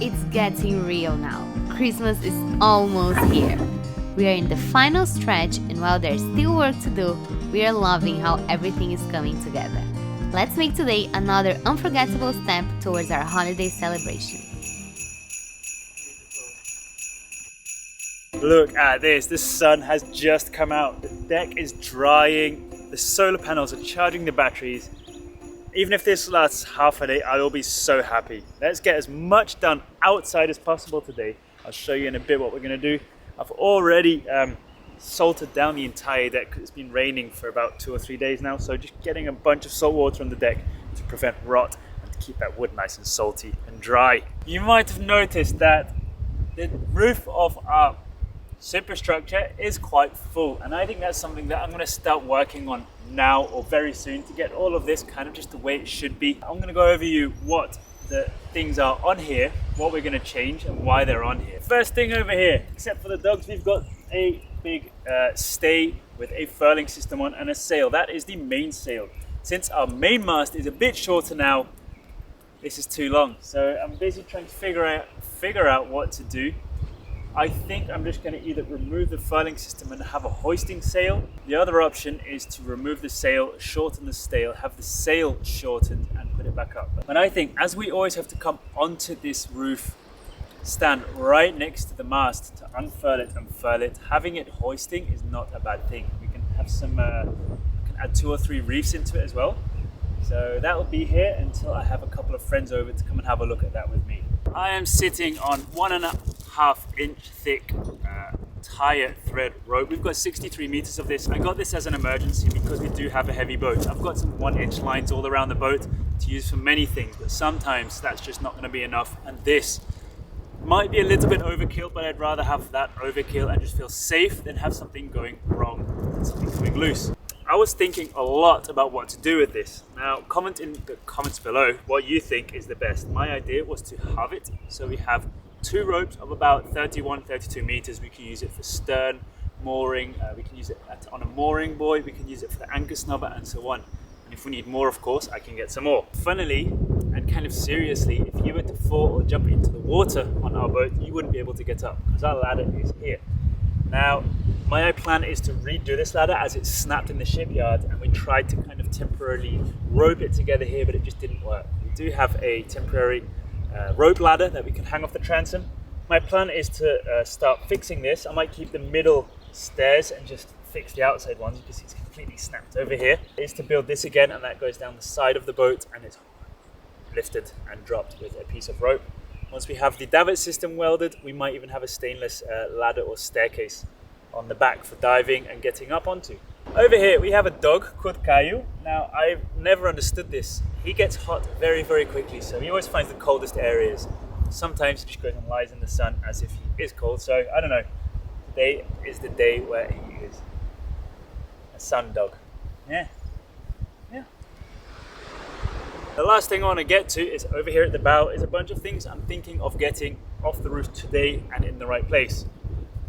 it's getting real now. Christmas is almost here. We are in the final stretch, and while there's still work to do, we are loving how everything is coming together. Let's make today another unforgettable step towards our holiday celebration. Look at this, the sun has just come out, the deck is drying, the solar panels are charging the batteries. Even if this lasts half a day, I will be so happy. Let's get as much done outside as possible today. I'll show you in a bit what we're going to do. I've already salted down the entire deck because it's been raining for about 2 or 3 days now. So just getting a bunch of salt water on the deck to prevent rot and to keep that wood nice and salty and dry. You might have noticed that the roof of our Superstructure is quite full, and I think that's something that I'm going to start working on now or very soon to get all of this kind of just the way it should be. I'm going to go over you what the things are on here, what we're going to change and why they're on here. First thing over here, except for the dogs, we've got a big stay with a furling system on and a sail. That is the main sail. Since our main mast is a bit shorter now, this is too long. So I'm basically trying to figure out what to do. I think I'm just going to either remove the furling system and have a hoisting sail. The other option is to remove the sail, shorten the sail, have the sail shortened and put it back up. And I think as we always have to come onto this roof, stand right next to the mast to unfurl it and furl it, having it hoisting is not a bad thing. We can have some, I can add 2 or 3 reefs into it as well. So that will be here until I have a couple of friends over to come and have a look at that with me. I am sitting on 1.5 inch thick tire thread rope. We've got 63 meters of this. I got this as an emergency because we do have a heavy boat. I've got some 1-inch lines all around the boat to use for many things, but sometimes that's just not going to be enough. And this might be a little bit overkill, but I'd rather have that overkill and just feel safe than have something going wrong and something coming loose. I was thinking a lot about what to do with this. Now, comment in the comments below what you think is the best. My idea was to halve it, so we have 2 ropes of about 31-32 meters. We can use it for stern, mooring, we can use it on a mooring buoy, we can use it for the anchor snubber and so on. And if we need more, of course, I can get some more. Funnily, and kind of seriously, if you were to fall or jump into the water on our boat, you wouldn't be able to get up because our ladder is here. Now, my plan is to redo this ladder as it's snapped in the shipyard, and we tried to kind of temporarily rope it together here, but it just didn't work. We do have a temporary rope ladder that we can hang off the transom. My plan is to start fixing this. I might keep the middle stairs and just fix the outside ones because it's completely snapped over here. Is to build this again, and that goes down the side of the boat and it's lifted and dropped with a piece of rope. Once we have the davit system welded, we might even have a stainless ladder or staircase on the back for diving and getting up onto. Over here we have a dog called Caillou. Now, I've never understood this. He gets hot very, very quickly, so he always finds the coldest areas. Sometimes he just goes and lies in the sun as if he is cold, so I don't know. Today is the day where he is a sun dog. Yeah. The last thing I want to get to is over here at the bow is a bunch of things I'm thinking of getting off the roof today and in the right place.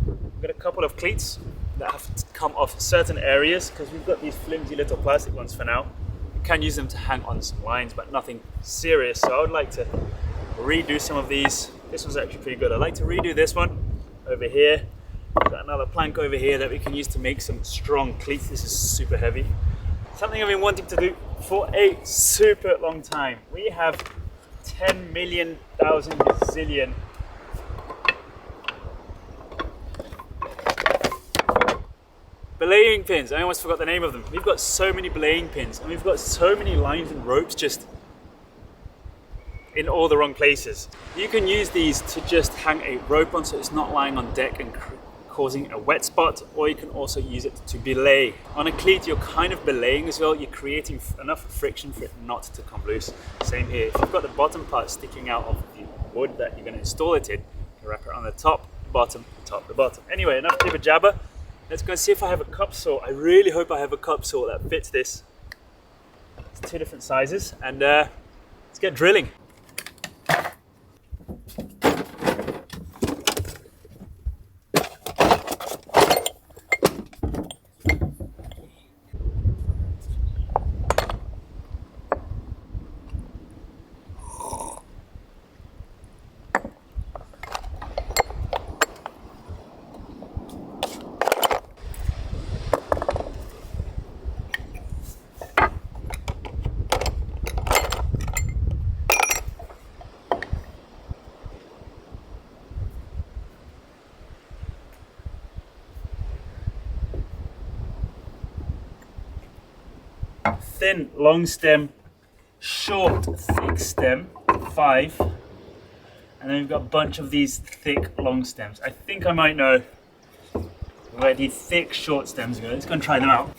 I've got a couple of cleats that have to come off certain areas because we've got these flimsy little plastic ones for now. We can use them to hang on some lines, but nothing serious. So I would like to redo some of these. This one's actually pretty good. I'd like to redo this one over here. We've got another plank over here that we can use to make some strong cleats. This is super heavy. Something I've been wanting to do for a super long time. We have 10 million, thousand, gazillion belaying pins. I almost forgot the name of them. We've got so many belaying pins and we've got so many lines and ropes just in all the wrong places. You can use these to just hang a rope on so it's not lying on deck and causing a wet spot, or you can also use it to belay. On a cleat, you're kind of belaying as well. You're creating enough friction for it not to come loose. Same here. If you've got the bottom part sticking out of the wood that you're going to install it in, you wrap it on the top, bottom, top, the bottom. Anyway, enough jibber jabber. Let's go and see if I have a cup saw. I really hope I have a cup saw that fits this. It's 2 different sizes, and let's get drilling. thin, long stem, short, thick stem, 5. And then we've got a bunch of these thick, long stems. I think I might know where the thick, short stems go. Let's go and try them out.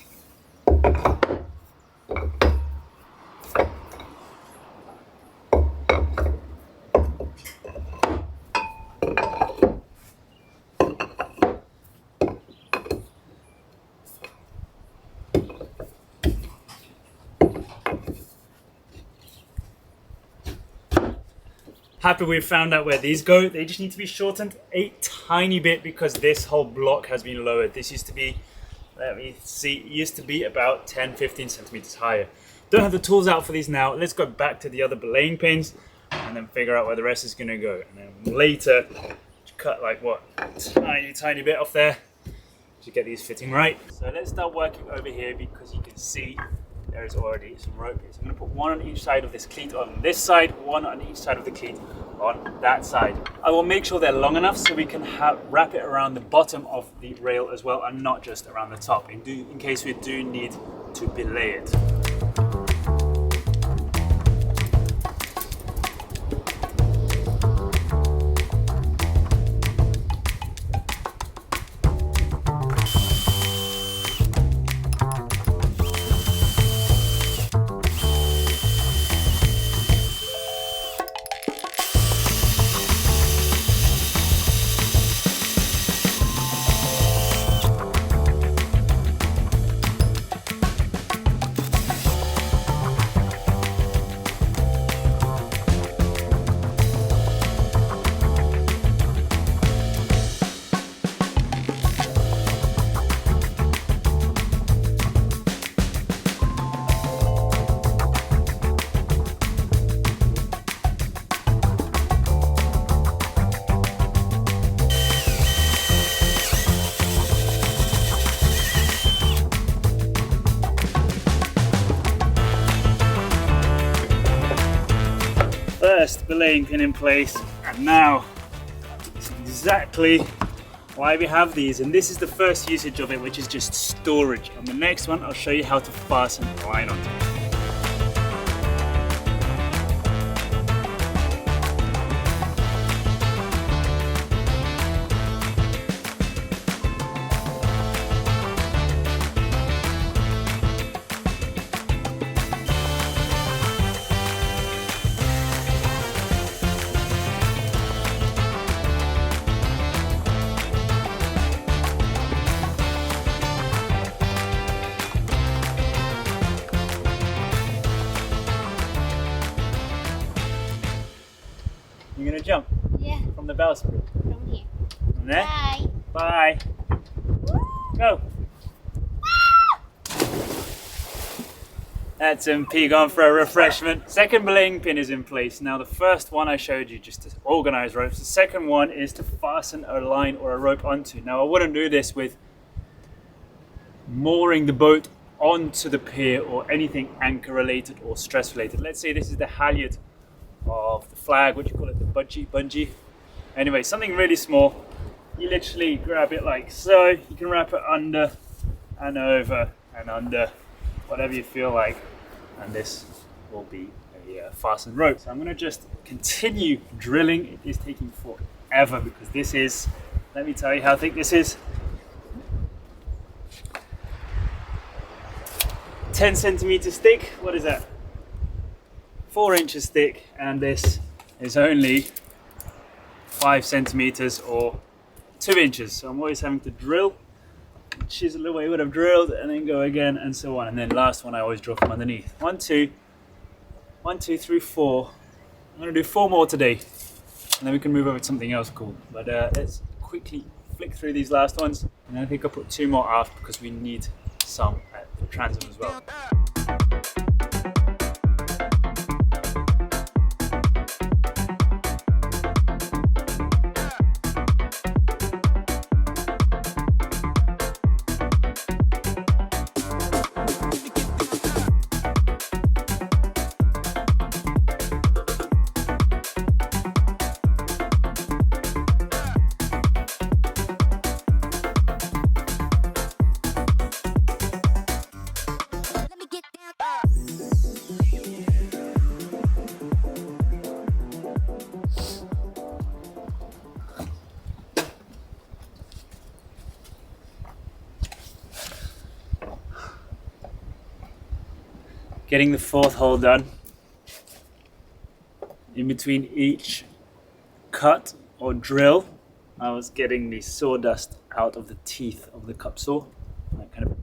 Happy we've found out where these go. They just need to be shortened a tiny bit because this whole block has been lowered. This used to be, let me see, it used to be about 10-15 centimeters higher. Don't have the tools out for these now. Let's go back to the other belaying pins and then figure out where the rest is going to go. And then later, cut like what, tiny bit off there to get these fitting right. So let's start working over here because you can see there is already some rope here. So I'm going to put one on each side of this cleat on this side, one on each side of the cleat on that side. I will make sure they're long enough so we can wrap it around the bottom of the rail as well and not just around the top in case we do need to belay it. First belaying pin in place, and now it's exactly why we have these, and this is the first usage of it, which is just storage. On the next one I'll show you how to fasten the line onto it. You're gonna jump? Yeah. From the bowsprit? From here. From there? Bye. Bye. Go. That's MP gone for a refreshment. Second belaying pin is in place. Now the first one I showed you just to organize ropes. The second one is to fasten a line or a rope onto. Now I wouldn't do this with mooring the boat onto the pier or anything anchor related or stress related. Let's say this is the halyard of the flag, what do you call it, the bungee. Anyway, something really small. You literally grab it like so. You can wrap it under and over and under, whatever you feel like, and this will be a fastened rope. So I'm going to just continue drilling. It is taking forever because this is, let me tell you how thick this is. 10 centimeters thick. What is that? 4 inches thick, and this is only 5 centimeters or 2 inches. So I'm always having to drill, chisel the way I would have drilled, and then go again, and so on. And then last one I always draw from underneath. 1, 2, 3, 4. I'm going to do 4 more today, and then we can move over to something else cool. But let's quickly flick through these last ones, and then I think I'll put 2 more aft because we need some at the transom as well. Getting the fourth hole done. In between each cut or drill, I was getting the sawdust out of the teeth of the cup saw, like kind of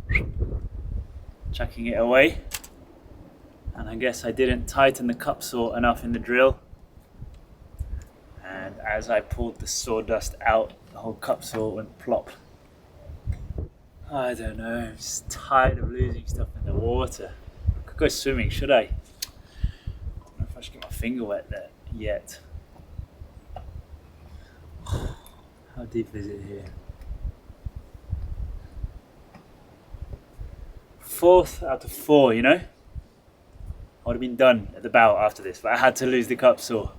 chucking it away. And I guess I didn't tighten the cup saw enough in the drill. And as I pulled the sawdust out, the whole cup saw went plop. I don't know, I'm just tired of losing stuff in the water. I could go swimming, should I? I don't know if I should get my finger wet there yet. How deep is it here? 4th out of 4, you know? I would have been done at the bow after this, but I had to lose the cup saw.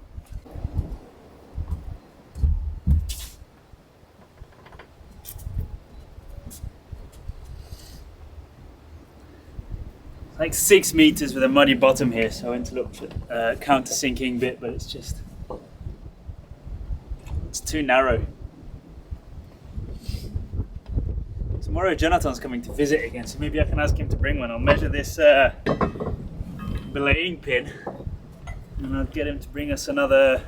Like 6 meters with a muddy bottom here, so I went to look for a countersinking bit, but it's too narrow. Tomorrow Jonathan's coming to visit again, so maybe I can ask him to bring one. I'll measure this belaying pin and I'll get him to bring us another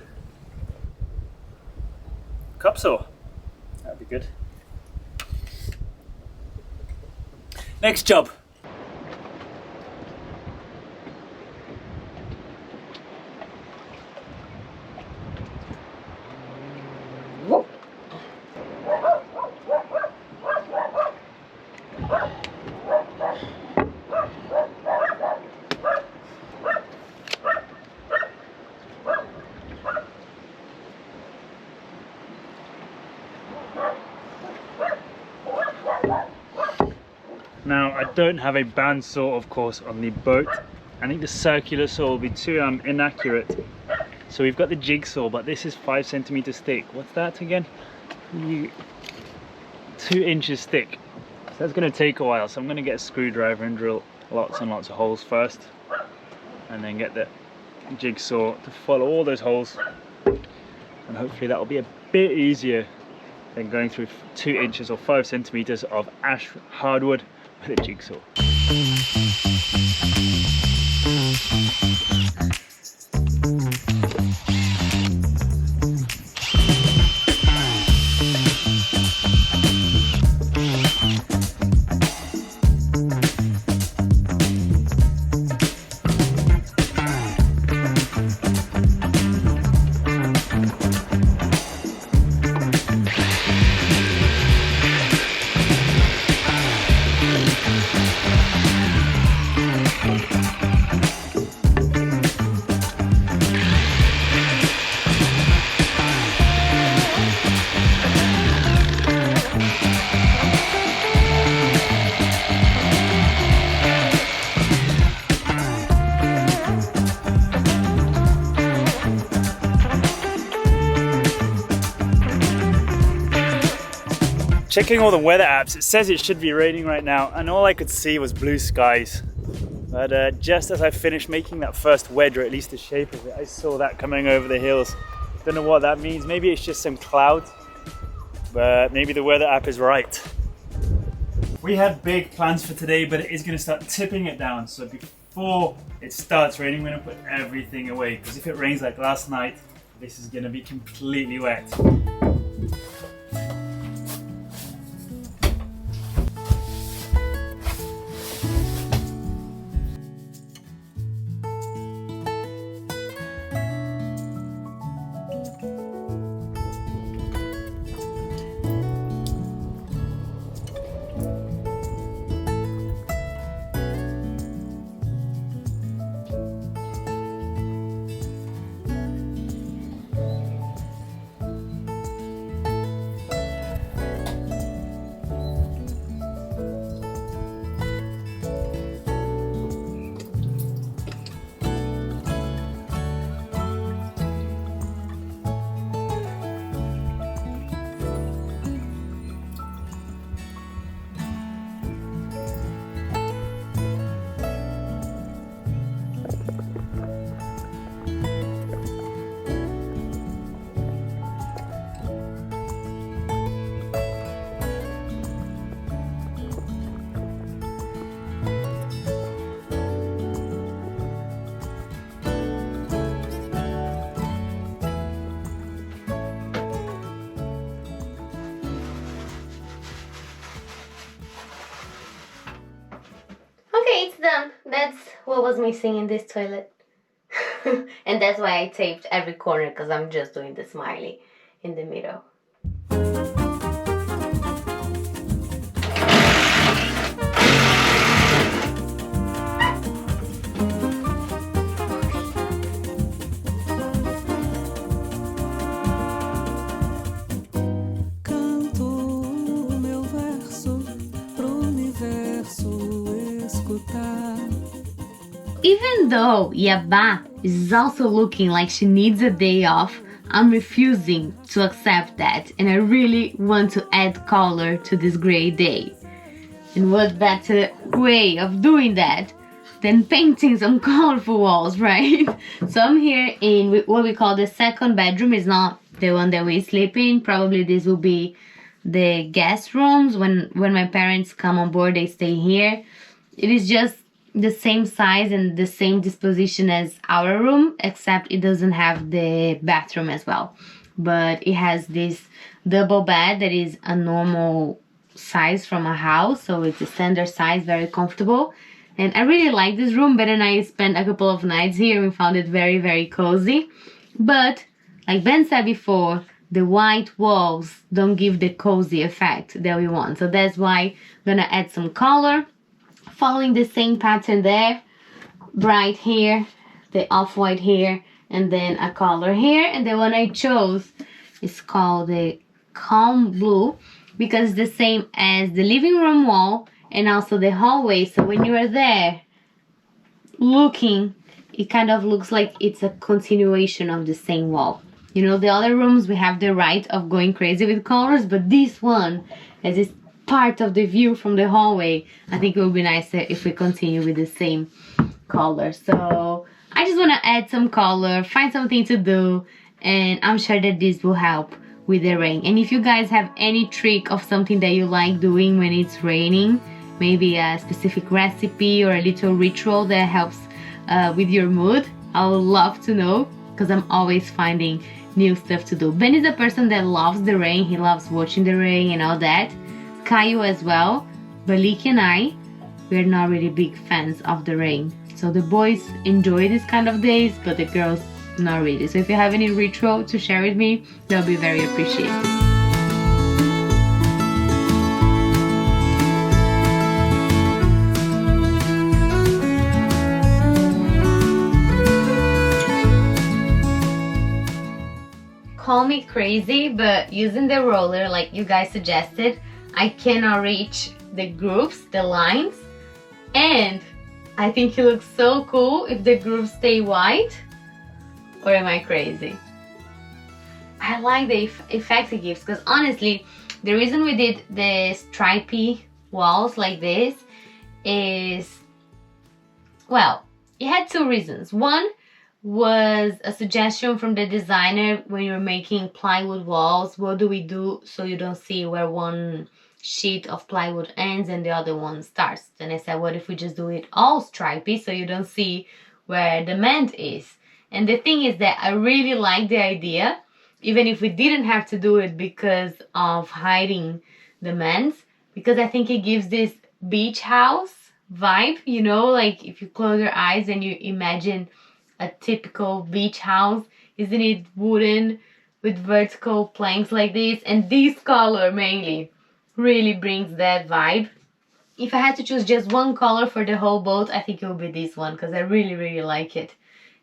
cup saw. That'd be good. Next job. Now I don't have a bandsaw, of course, on the boat. I think the circular saw will be too inaccurate. So we've got the jigsaw, but this is 5 centimeters thick. What's that again? 2 inches thick. So that's going to take a while. So I'm going to get a screwdriver and drill lots and lots of holes first, and then get the jigsaw to follow all those holes. And hopefully that will be a bit easier than going through 2 inches or 5 centimeters of ash hardwood with a jigsaw. Checking all the weather apps, it says it should be raining right now, and all I could see was blue skies. But just as I finished making that first wedge, or at least the shape of it, I saw that coming over the hills. Don't know what that means. Maybe it's just some clouds, but maybe the weather app is right. We had big plans for today, but it is going to start tipping it down. So before it starts raining, we're going to put everything away, because if it rains like last night, this is going to be completely wet. that's what was missing in this toilet. And that's why I taped every corner, because I'm just doing the smiley in the middle. Even though Yabá is also looking like she needs a day off, I'm refusing to accept that, and I really want to add color to this gray day. And what better way of doing that than painting some colorful walls, right? So I'm here in what we call the second bedroom. It's not the one that we sleep in. Probably this will be the guest rooms. When my parents come on board, they stay here. It is just the same size and the same disposition as our room, except it doesn't have the bathroom as well. But it has this double bed that is a normal size from a house, so it's a standard size, very comfortable. And I really like this room. Ben and I spent a couple of nights here and we found it very, very cozy. But like Ben said before, the white walls don't give the cozy effect that we want. So that's why I'm gonna add some color, following the same pattern there. Bright here, the off-white here, and then a color here. And the one I chose is called the calm blue, because it's the same as the living room wall and also the hallway. So when you are there looking, it kind of looks like it's a continuation of the same wall. You know, the other rooms we have the right of going crazy with colors, but this one, as it's part of the view from the hallway, I think it would be nicer if we continue with the same color. So I just want to add some color, find something to do, and I'm sure that this will help with the rain. And if you guys have any trick of something that you like doing when it's raining, maybe a specific recipe or a little ritual that helps with your mood, I would love to know, because I'm always finding new stuff to do. Ben is a person that loves the rain. He loves watching the rain and all that. Caio as well. Balik and I, we're not really big fans of the rain. So the boys enjoy these kind of days, but the girls not really. So if you have any ritual to share with me, that'll be very appreciated. Call me crazy, but using the roller like you guys suggested, I cannot reach the grooves, the lines, and I think it looks so cool if the grooves stay white. Or am I crazy? I like the effect it gives, because honestly, the reason we did the stripy walls like this is, well, it had two reasons. One was a suggestion from the designer when you're making plywood walls. What do we do so you don't see where one sheet of plywood ends and the other one starts? Then I said, what if we just do it all stripy so you don't see where the mend is? And the thing is that I really like the idea, even if we didn't have to do it because of hiding the mends, because I think it gives this beach house vibe, you know, like if you close your eyes and you imagine a typical beach house, isn't it wooden with vertical planks like this? And this color mainly really brings that vibe. If I had to choose just one color for the whole boat, I think it would be this one, because I really, really like it.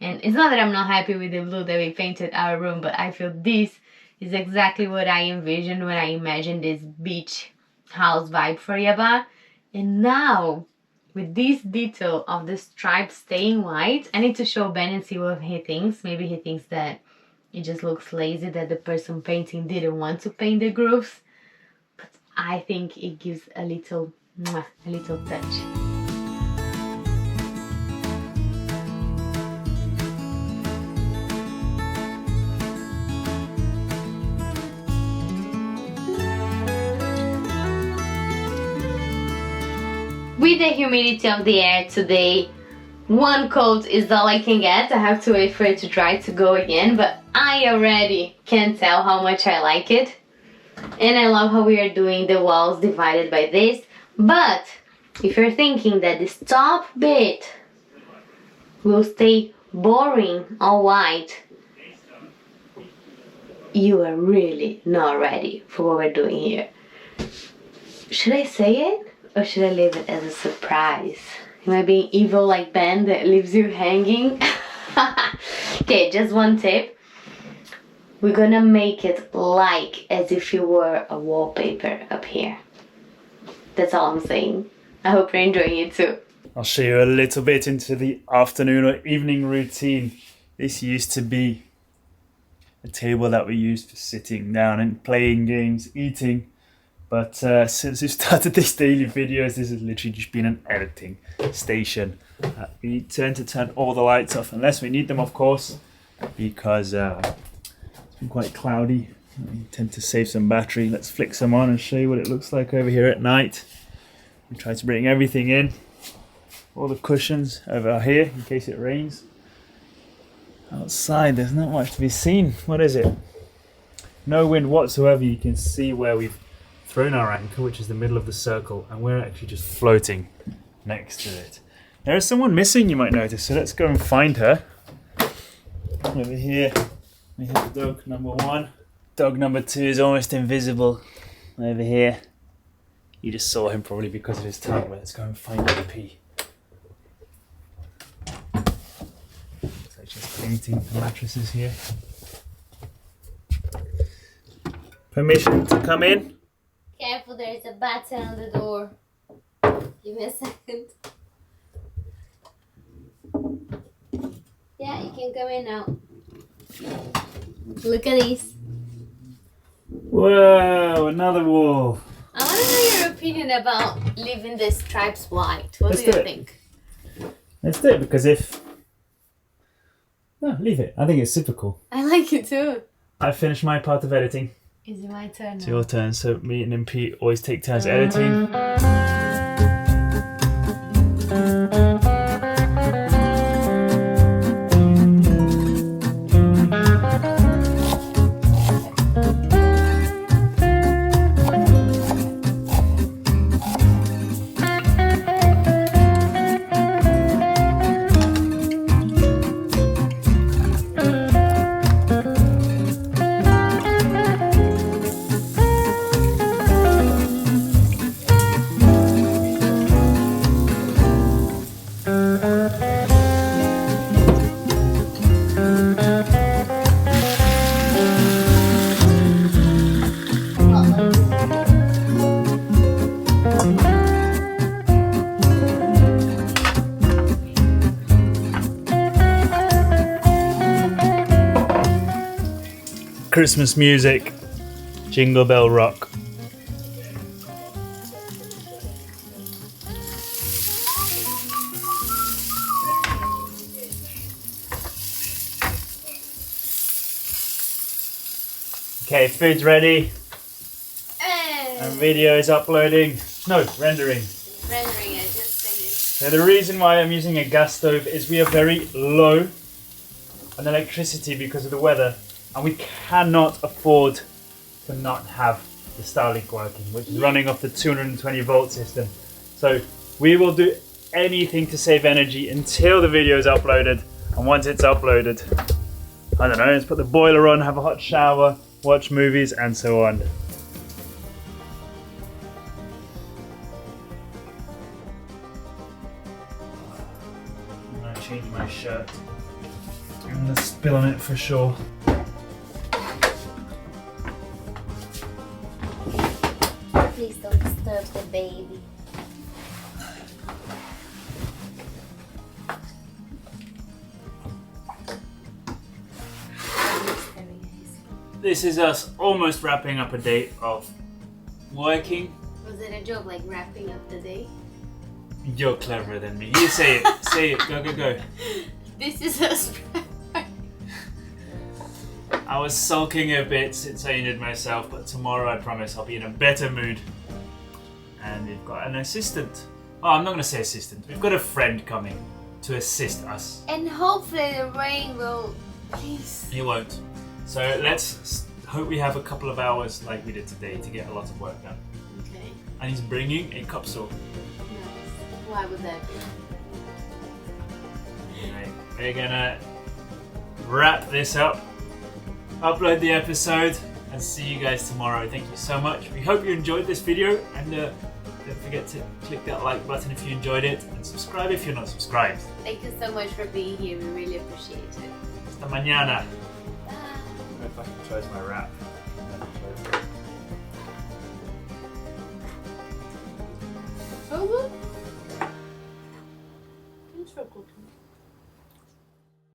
And it's not that I'm not happy with the blue that we painted our room, but I feel this is exactly what I envisioned when I imagined this beach house vibe for Yabá. And now, with this detail of the stripes staying white, I need to show Ben and see what he thinks. Maybe he thinks that it just looks lazy, that the person painting didn't want to paint the grooves. But I think it gives a little touch. With the humidity of the air today, one coat is all I can get. I have to wait for it to dry to go again, but I already can tell how much I like it. And I love how we are doing the walls divided by this. But if you're thinking that this top bit will stay boring or white, you are really not ready for what we're doing here. Should I say it or should I leave it as a surprise? Am I being evil like Ben that leaves you hanging? Okay, just one tip. We're gonna make it like as if you were a wallpaper up here. That's all I'm saying. I hope you're enjoying it too. I'll show you a little bit into the afternoon or evening routine. This used to be a table that we used for sitting down and playing games, eating. But since we've started these daily videos, this has literally just been an editing station. We tend to turn all the lights off, unless we need them, of course, because it's been quite cloudy. We tend to save some battery. Let's flick some on and show you what it looks like over here at night. We try to bring everything in. All the cushions over here in case it rains. Outside, there's not much to be seen. What is it? No wind whatsoever. You can see where we've thrown our anchor, which is the middle of the circle, and we're actually just floating next to it. There is someone missing, you might notice, so let's go and find her. Over here, we have dog number 1. Dog number 2 is almost invisible. Over here, you just saw him probably because of his tongue, but let's go and find AP. So just painting the mattresses here. Permission to come in? Careful, there is a button on the door. Give me a second. Yeah, you can come in now. Look at this. Whoa, another wall. I want to know your opinion about leaving the stripes white. What Let's do you do it. think? Let's do it, because if... No, leave it. I think it's super cool. I like it too. I've finished my part of editing. Is it my turn It's now? your turn, so me and MP always take turns editing. Christmas music, Jingle Bell Rock. Okay, food's ready and video is uploading. No, rendering. Rendering, I just finished. Now the reason why I'm using a gas stove is we are very low on electricity because of the weather, and we cannot afford to not have the Starlink working, which is running off the 220 volt system. So we will do anything to save energy until the video is uploaded, and once it's uploaded, I don't know, let's put the boiler on, have a hot shower, watch movies and so on. I'm gonna change my shirt. I'm gonna spill on it for sure. Please don't disturb the baby. This is us almost wrapping up a day of working. Was it a joke, like wrapping up the day? You're cleverer than me. You say it. Say it. Go, go, go. This is us. I was sulking a bit since I injured myself, but tomorrow I promise I'll be in a better mood. And we've got an assistant. Oh, I'm not going to say assistant. We've got a friend coming to assist us. And hopefully the rain will, please. It won't. So let's hope we have a couple of hours like we did today to get a lot of work done. Okay. And he's bringing a cup saw. Nice. Why would that be? Right. we're gonna wrap this up, upload the episode, and see you guys tomorrow. Thank you so much. We hope you enjoyed this video, and don't forget to click that like button if you enjoyed it, and subscribe if you're not subscribed. Thank you so much for being here. We really appreciate it. Hasta mañana. Bye. I don't know if I can close my wrap. Oh, look.